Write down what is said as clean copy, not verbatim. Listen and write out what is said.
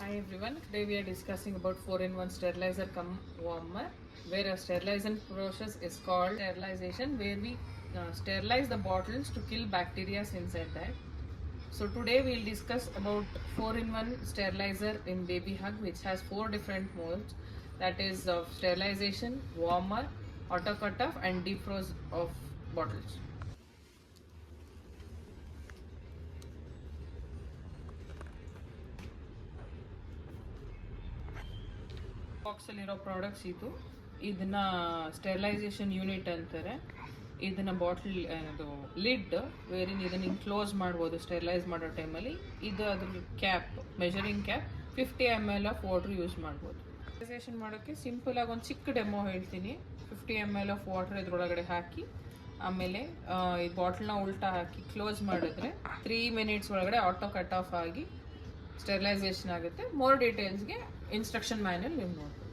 Hi everyone, today we are discussing about 4-in-1 sterilizer cum warmer, where a sterilization process is called sterilization, where we sterilize the bottles to kill bacteria inside that. So today we'll discuss about 4-in-1 sterilizer in Baby Hug, which has 4 different modes, that is of sterilization, warmer, auto cut off and defrost of bottles. ಬಾಕ್ಸಲ್ಲಿರೋ products ಇದನ್ನ sterilization unit ಅಂತಾರೆ. ಇದನ್ನ bottle ಅದು lid ವೇರಿನ್ ಇದನ್ನ ಹಿಂಗೆ close ಮಾಡ್ಬೋದು sterilise ಮಾಡೋ ಟೈಮಲ್ಲಿ. ಇದು ಅದ್ರ cap, measuring cap, 50 ml of water use ಮಾಡ್ಬೋದು. ಸ್ಟೆರಿಲೈಸೇಷನ್ ಮಾಡೋಕ್ಕೆ ಸಿಂಪಲ್ ಆಗಿ ಒಂದು ಚಿಕ್ಕ ಡೆಮೋ ಹೇಳ್ತೀನಿ. 50 ml ಆಫ್ ವಾಟರ್ ಇದ್ರೊಳಗಡೆ ಹಾಕಿ, ಆಮೇಲೆ ಈ ಬಾಟ್ಲ್ನ ಉಲ್ಟಾ ಹಾಕಿ ಕ್ಲೋಸ್ ಮಾಡಿದ್ರೆ 3 minutes ಒಳಗಡೆ ಆಟೋ ಕಟ್ ಆಫ್ ಆಗಿ ಸ್ಟೆರಿಲೈಸೇಷನ್ ಆಗುತ್ತೆ. ಮೋರ್ ಡೀಟೇಲ್ಸ್ಗೆ ಇನ್ಸ್ಟ್ರಕ್ಷನ್ ಮ್ಯಾನ್ಯಲ್ ನೀವು ನೋಡ್ಬೋದು.